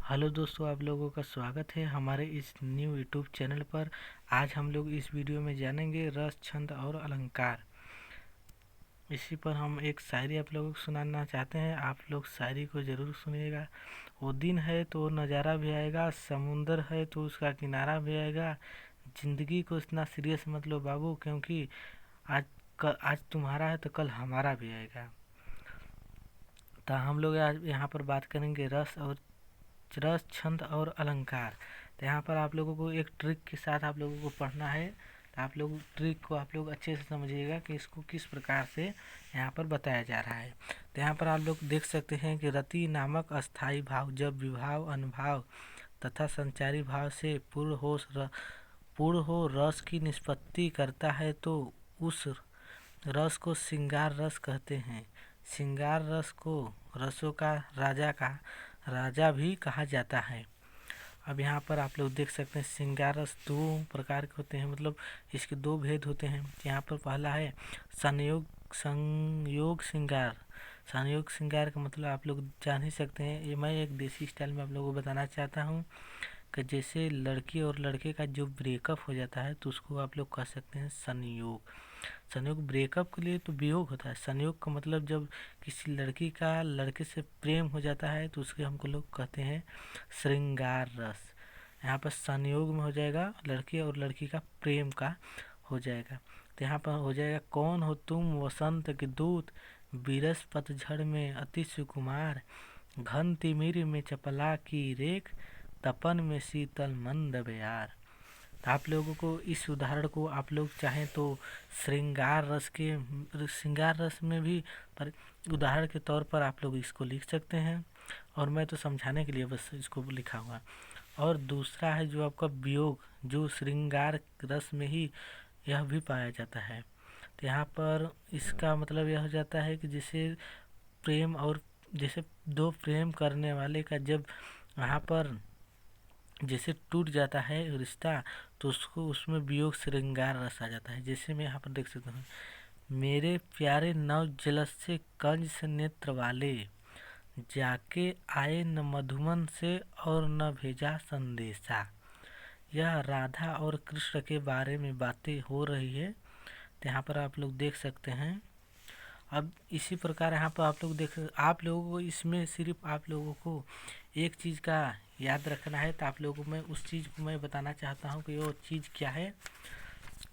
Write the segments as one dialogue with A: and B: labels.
A: Hello दोस्तों, आप लोगों का स्वागत है हमारे इस न्यू यूट्यूब चैनल पर। आज हम लोग इस वीडियो में जानेंगे रस, छंद और अलंकार। इसी पर हम एक शायरी आप लोगों को सुनाना चाहते हैं। आप लोग शायरी को ज़रूर सुनिएगा। वो दिन है तो वो नज़ारा भी आएगा, समुंदर है तो उसका किनारा भी आएगा। ज़िंदगी को इतना सीरियस मत लो बाबू, क्योंकि आज तुम्हारा है तो कल हमारा भी आएगा। तो हम लोग आज यहाँ पर बात करेंगे रस, छंद और अलंकार। तो यहाँ पर आप लोगों को एक ट्रिक के साथ आप लोगों को पढ़ना है। तो आप लोग ट्रिक को आप लोग अच्छे से समझिएगा कि इसको किस प्रकार से यहाँ पर बताया जा रहा है। तो यहाँ पर आप लोग देख सकते हैं कि रति नामक अस्थाई भाव जब विभाव, अनुभाव तथा संचारी भाव से पूर्ण हो रस की निष्पत्ति करता है तो उस रस को श्रृंगार रस कहते हैं। श्रृंगार रस को रसों का राजा भी कहा जाता है। अब यहाँ पर आप लोग देख सकते हैं श्रृंगार रस दो प्रकार के होते हैं, मतलब इसके दो भेद होते हैं। यहाँ पर पहला है संयोग श्रृंगार। संयोग श्रृंगार का मतलब आप लोग जान ही सकते हैं। ये मैं एक देसी स्टाइल में आप लोगों को बताना चाहता हूँ कि जैसे लड़की और लड़के का जो ब्रेकअप हो जाता है तो उसको आप लोग कह सकते हैं संयोग। संयोग ब्रेकअप के लिए तो वियोग होता है। संयोग का मतलब जब किसी लड़की का लड़के से प्रेम हो जाता है तो उसके हमको लोग कहते हैं श्रृंगार रस। यहाँ पर संयोग में हो जाएगा लड़के और लड़की का प्रेम का हो जाएगा। तो यहाँ पर हो जाएगा कौन हो तुम वसंत के दूत, बिरस पतझड़ में अति सुकुमार, घन तिमिर में चपला की रेख, तपन में शीतल मंद बयार। तो आप लोगों को इस उदाहरण को आप लोग चाहें तो श्रृंगार रस में भी पर उदाहरण के तौर पर आप लोग इसको लिख सकते हैं, और मैं तो समझाने के लिए बस इसको लिखा हुआ। और दूसरा है जो आपका वियोग, जो श्रृंगार रस में ही यह भी पाया जाता है। तो यहाँ पर इसका मतलब यह हो जाता है कि जैसे दो प्रेम करने वाले का जब यहाँ पर जैसे टूट जाता है रिश्ता तो उसको उसमें वियोग श्रृंगार रस आ जाता है। जैसे मैं यहाँ पर देख सकता हूँ, मेरे प्यारे नव जलस से कंज से नेत्र वाले, जाके आए न मधुमन से और न भेजा संदेशा। यह राधा और कृष्ण के बारे में बातें हो रही है। तो यहाँ पर आप लोग देख सकते हैं। अब इसी प्रकार यहाँ पर आप लोगों को इसमें सिर्फ आप लोगों को एक चीज़ का याद रखना है। तो आप लोगों को मैं उस चीज़ को मैं बताना चाहता हूँ कि वो चीज़ क्या है,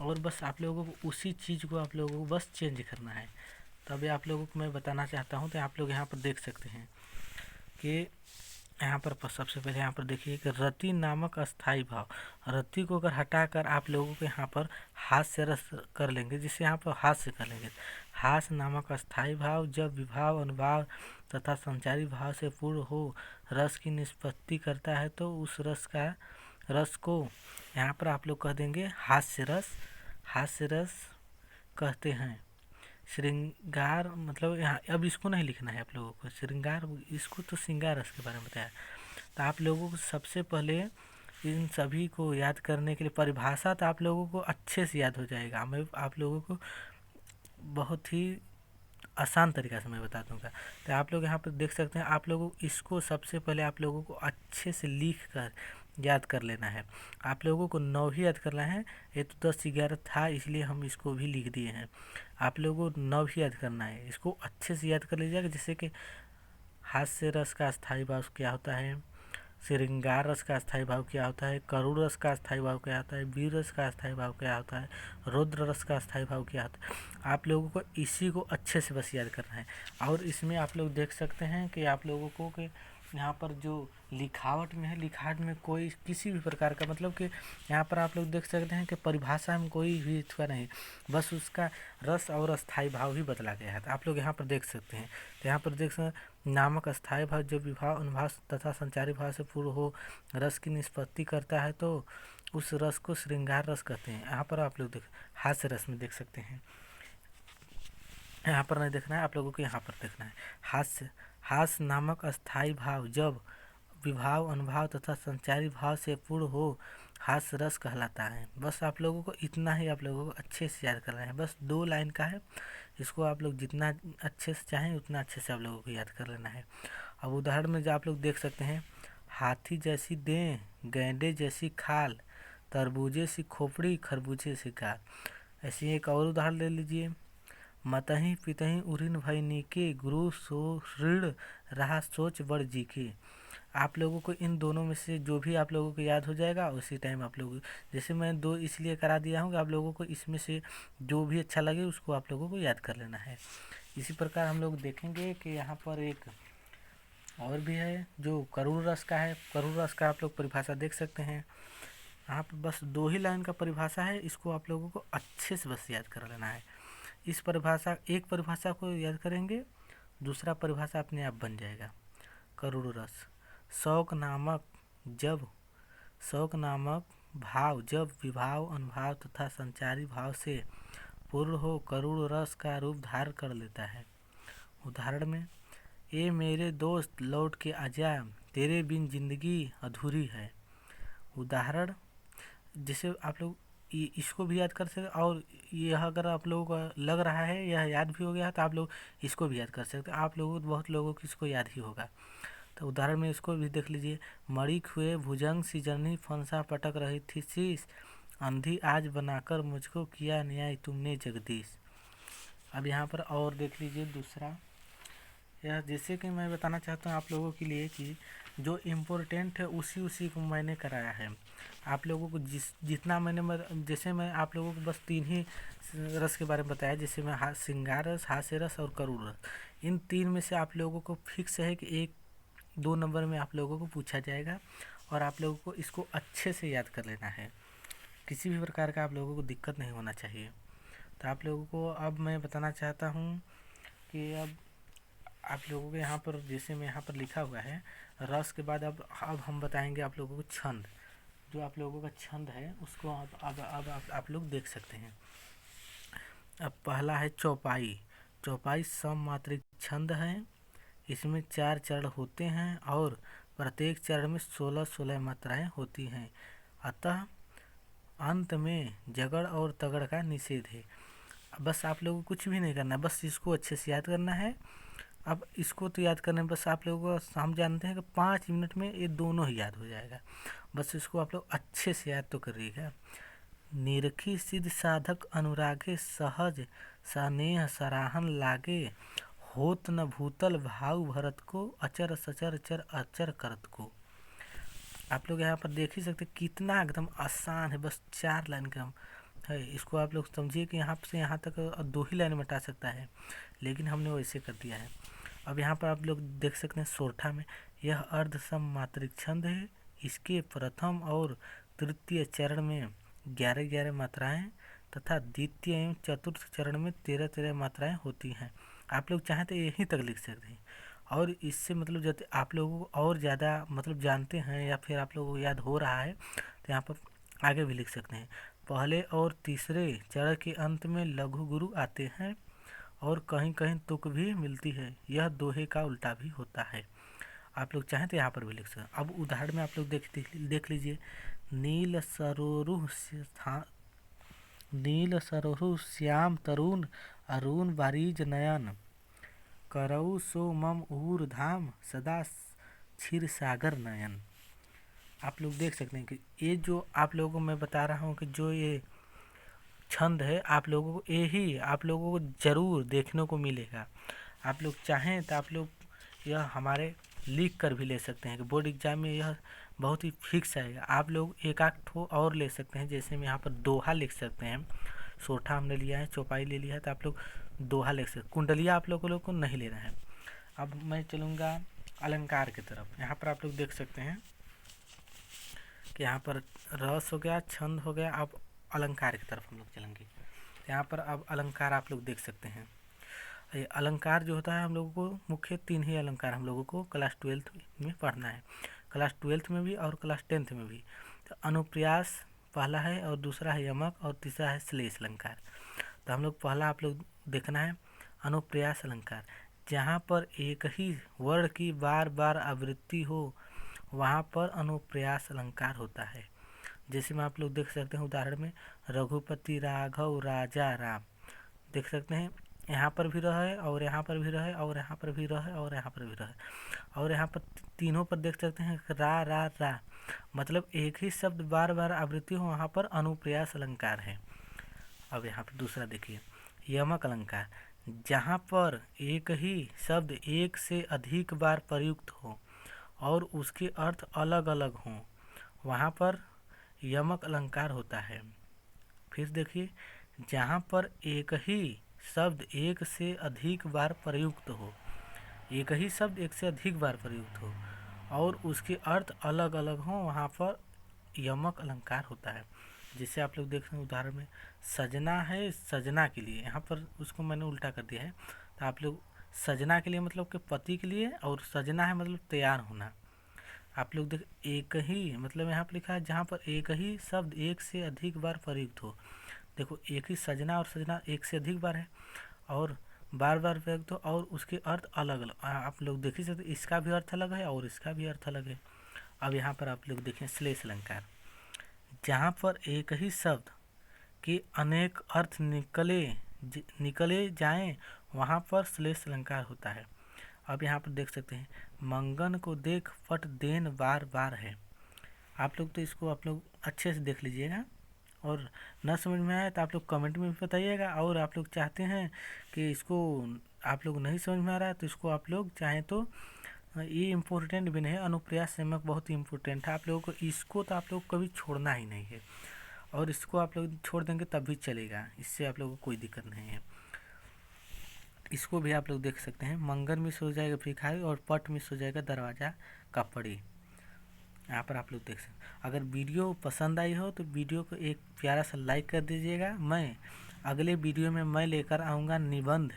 A: और बस आप लोगों को उसी चीज़ को आप लोगों को बस चेंज करना है। तभी आप लोगों को मैं बताना चाहता हूँ। तो आप लोग यहाँ पर देख सकते हैं कि यहाँ पर सबसे पहले यहाँ पर देखिए कि रति नामक अस्थाई भाव। रति को अगर हटाकर आप लोगों को यहाँ पर हास्य रस कर लेंगे, जिससे यहाँ पर हास्य कर लेंगे। हास्य नामक अस्थाई भाव जब विभाव, अनुभाव तथा संचारी भाव से पूर्ण हो रस की निष्पत्ति करता है तो उस रस को यहाँ पर आप लोग कह देंगे हास्य रस कहते हैं। श्रृंगार मतलब यहाँ अब इसको नहीं लिखना है आप लोगों को श्रृंगार, इसको तो श्रृंगार रस के बारे में बताया। तो आप लोगों को सबसे पहले इन सभी को याद करने के लिए परिभाषा तो आप लोगों को अच्छे से याद हो जाएगा। मैं आप लोगों को बहुत ही आसान तरीका से मैं बता दूंगा। तो आप लोग यहाँ पर देख सकते हैं। आप लोगों को इसको सबसे पहले आप लोगों को अच्छे से लिख कर याद कर लेना है। आप लोगों को 9 ही याद करना है। ये तो 10-11 था इसलिए हम इसको भी लिख दिए हैं। आप लोगों को 9 ही याद करना है। इसको अच्छे से याद कर लीजिएगा। जैसे कि हास्य रस का स्थायी भाव क्या होता है, श्रृंगार रस का स्थायी भाव क्या होता है, करुण रस का स्थायी भाव क्या होता है, वीर रस का स्थायी भाव क्या होता है, रुद्र रस का स्थायी भाव क्या होता है। आप लोगों को इसी को अच्छे से बस याद करना है। और इसमें आप लोग देख सकते हैं कि आप लोगों को कि यहाँ पर जो लिखावट में है, लिखावट में कोई किसी भी प्रकार का मतलब कि यहाँ पर आप लोग देख सकते हैं कि परिभाषा में कोई भी इसका नहीं, बस उसका रस और अस्थाई भाव ही बदला गया है। तो आप लोग यहाँ पर देख सकते हैं। तो यहाँ पर देख सकते हैं नामक अस्थाई भाव जब विभाव, अनुभाव तथा संचारी भाव से पूर्ण हो रस की निष्पत्ति करता है तो उस रस को श्रृंगार रस कहते हैं। यहाँ पर आप लोग देख हास्य रस में देख सकते हैं। यहाँ पर नहीं देखना है, आप लोगों को यहाँ पर देखना है। हास्य नामक अस्थाई भाव जब विभाव, अनुभाव तथा संचारी भाव से पूर्ण हो हास्य रस कहलाता है। बस आप लोगों को इतना ही आप लोगों को अच्छे से याद करना है। बस 2 लाइन का है। इसको आप लोग जितना अच्छे से चाहें उतना अच्छे से आप लोगों को याद कर लेना है। अब उदाहरण में जो आप लोग देख सकते हैं, हाथी जैसी देह, गैंडे जैसी खाल, तरबूजे सी खोपड़ी, खरबूजे सी गाल। ऐसे ही एक और उदाहरण ले लीजिए। मतहि पितहि उरिन भई नीके, गुरु सो ऋण रहा सोच बड़ जीके। आप लोगों को इन दोनों में से जो भी आप लोगों को याद हो जाएगा उसी टाइम आप लोग, जैसे मैं दो इसलिए करा दिया हूँ कि आप लोगों को इसमें से जो भी अच्छा लगे उसको आप लोगों को याद कर लेना है। इसी प्रकार हम लोग देखेंगे कि यहाँ पर एक और भी है जो करूण रस का है। करूण रस का आप लोग परिभाषा देख सकते हैं। यहाँ पर बस 2 ही लाइन का परिभाषा है, इसको आप लोगों को अच्छे से बस याद कर लेना है। इस परिभाषा, एक परिभाषा को याद करेंगे, दूसरा परिभाषा अपने आप बन जाएगा। करूण रस, शौक नामक भाव जब विभाव, अनुभाव तथा संचारी भाव से पूर्ण हो करूण रस का रूप धारण कर लेता है। उदाहरण में, ए मेरे दोस्त लौट के आजा, तेरे बिन जिंदगी अधूरी है। उदाहरण, जैसे आप लोग इसको भी याद कर सकते, और यह अगर आप लोगों को लग रहा है यह याद भी हो गया तो आप लोग इसको भी याद कर सकते हैं। आप लोगों, बहुत लोगों को इसको याद ही होगा। तो उदाहरण में इसको भी देख लीजिए। मड़ी खुए भुजंग सी जननी, फंसा पटक रही थी शीश, अंधी आज बनाकर मुझको किया न्याय तुमने जगदीश। अब यहाँ पर और देख लीजिए दूसरा, यह जैसे कि मैं बताना चाहता हूँ आप लोगों के लिए कि जो इम्पोर्टेंट है उसी को मैंने कराया है। आप लोगों को जितना जैसे मैं आप लोगों को बस 3 ही रस के बारे में बताया, जैसे मैं श्रृंगार रस, हास्य रस और करूण रस। इन 3 में से आप लोगों को फिक्स है कि 1-2 नंबर में आप लोगों को पूछा जाएगा और आप लोगों को इसको अच्छे से याद कर लेना है। किसी भी प्रकार का आप लोगों को दिक्कत नहीं होना चाहिए। तो आप लोगों को अब मैं बताना चाहता हूँ कि अब आप लोगों को यहाँ पर, जैसे मैं यहाँ पर लिखा हुआ है रस के बाद अब हम बताएंगे आप लोगों को छंद। जो आप लोगों का छंद है उसको अब आप लोग देख सकते हैं। अब पहला है चौपाई। चौपाई सममात्रिक छंद है। इसमें 4 चरण होते हैं और प्रत्येक चरण में 16-16 मात्राएं होती हैं। अतः अंत में जगड़ और तगड़ का निषेध है। बस आप लोगों को कुछ भी नहीं करना है, बस इसको अच्छे से याद करना है। अब इसको तो याद करने में बस आप लोगों को, हम जानते हैं कि 5 मिनट में ये दोनों ही याद हो जाएगा। बस इसको आप लोग अच्छे से याद तो करिएगा। निरखी सिद्ध साधक अनुरागे, सहज सनेह सराहन लागे, होत न भूतल भाव भरत को, अचर सचर चर अचर करत को। आप लोग यहाँ पर देख ही सकते कितना एकदम आसान है, बस 4 लाइन का है। इसको आप लोग समझिए कि यहाँ से यहाँ तक 2 ही लाइन में हटा सकता है, लेकिन हमने वैसे कर दिया है। अब यहाँ पर आप लोग देख सकते हैं सोरठा में, यह अर्ध सममात्रिक छंद है। इसके प्रथम और तृतीय चरण में 11-11 मात्राएं तथा द्वितीय एवं चतुर्थ चरण में 13-13 मात्राएं होती हैं। आप लोग चाहें तो यहीं तक लिख सकते हैं, और इससे मतलब जब आप लोगों को और ज़्यादा मतलब जानते हैं या फिर आप लोगों को याद हो रहा है तो यहाँ पर आगे भी लिख सकते हैं। पहले और तीसरे चरण के अंत में लघु गुरु आते हैं और कहीं कहीं तुक भी मिलती है। यह दोहे का उल्टा भी होता है। आप लोग चाहें तो यहाँ पर भी लिख सकते हैं। अब उदाहरण में आप लोग देख लीजिए। नील सरोरु श्याम तरुण, अरुण बारीज नयन, करऊ सो मम ऊर धाम, सदा क्षीर सागर नयन। आप लोग देख सकते हैं कि ये जो आप लोगों को मैं बता रहा हूँ कि जो ये छंद है आप लोगों को यही आप लोगों को ज़रूर देखने को मिलेगा। आप लोग चाहें तो आप लोग यह हमारे लिख कर भी ले सकते हैं कि बोर्ड एग्जाम में यह बहुत ही फिक्स आएगा। आप लोग एक आध ठो और ले सकते हैं, जैसे मैं यहाँ पर दोहा लिख सकते हैं। सोठा हमने लिया है, चौपाई ले लिया है, तो आप लोग दोहा लिख सकते। कुंडलिया आप लोगों को नहीं लेना है। अब मैं चलूँगा अलंकार की तरफ। यहाँ पर आप लोग देख सकते हैं कि यहाँ पर रस हो गया, छंद हो गया। अब अलंकार की तरफ हम लोग चलेंगे। यहाँ पर अब अलंकार आप लोग देख सकते हैं। ये अलंकार जो होता है हम लोगों को मुख्य 3 ही अलंकार हम लोगों को क्लास 12th में पढ़ना है। क्लास 12th में भी और क्लास 10th में भी। तो अनुप्रास पहला है और दूसरा है यमक और तीसरा है श्लेष अलंकार। तो हम लोग पहला आप लोग देखना है अनुप्रास अलंकार। जहाँ पर एक ही वर्ण की बार बार आवृत्ति हो वहाँ पर अनुप्रास अलंकार होता है। जैसे में आप लोग देख सकते हैं उदाहरण में, रघुपति राघव राजा राम। देख सकते हैं यहाँ पर भी रहे और यहाँ पर भी रहे और यहाँ पर भी रहे और यहाँ पर भी रहे, और यहाँ पर तीनों पर देख सकते हैं रा रा रा, मतलब एक ही शब्द बार बार आवृत्ति हो, वहाँ पर अनुप्रास अलंकार है। अब यहाँ पर दूसरा देखिए, यमक अलंकार, जहाँ पर एक ही शब्द एक से अधिक बार प्रयुक्त हो और उसके अर्थ अलग अलग हों, वहाँ पर यमक अलंकार होता है। फिर देखिए, जहाँ पर एक ही शब्द एक से अधिक बार प्रयुक्त हो, एक ही शब्द एक से अधिक बार प्रयुक्त हो और उसके अर्थ अलग अलग हों, वहाँ पर यमक अलंकार होता है। जैसे आप लोग देख रहे हैं उदाहरण में, सजना है सजना के लिए, यहाँ पर उसको मैंने उल्टा कर दिया है, तो आप लोग सजना के लिए मतलब कि पति के लिए, और सजना है मतलब तैयार होना। आप लोग देख, एक ही मतलब यहाँ पर लिखा है जहाँ पर एक ही शब्द एक से अधिक बार प्रयुक्त हो। देखो, एक ही सजना और सजना एक से अधिक बार है और बार बार प्रयुक्त हो और उसके अर्थ अलग अलग, आप लोग देख ही सकते, इसका भी अर्थ अलग है और इसका भी अर्थ अलग है। अब यहाँ पर आप लोग देखें श्लेष अलंकार, जहाँ पर एक ही शब्द के अनेक अर्थ निकले जाएं, वहाँ पर श्लेष अलंकार होता है। अब यहाँ पर देख सकते हैं, मंगन को देख फट देन बार बार है। आप लोग तो इसको आप लोग अच्छे से देख लीजिएगा, और न समझ में आए तो आप लोग कमेंट में भी बताइएगा, और आप लोग चाहते हैं कि इसको आप लोग नहीं समझ में आ रहा है तो इसको आप लोग चाहें तो, ये इम्पोर्टेंट भी नहीं है, अनुप्रास यमक बहुत ही इम्पोर्टेंट है। आप लोगों को इसको तो आप लोग कभी छोड़ना ही नहीं है, और इसको आप लोग छोड़ देंगे तब भी चलेगा, इससे आप लोगों को कोई दिक्कत नहीं है। इसको भी आप लोग देख सकते हैं, मंगन मिस हो जाएगा भिखारी और पट मिस हो जाएगा दरवाजा कपड़ी। यहाँ पर आप लोग देख सकते हैं। अगर वीडियो पसंद आई हो तो वीडियो को एक प्यारा सा लाइक कर दीजिएगा। मैं अगले वीडियो में मैं लेकर आऊँगा निबंध,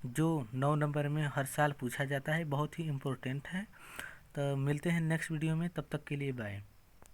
A: जो 9 नंबर में हर साल पूछा जाता है, बहुत ही इम्पोर्टेंट है। तो मिलते हैं नेक्स्ट वीडियो में, तब तक के लिए बाय।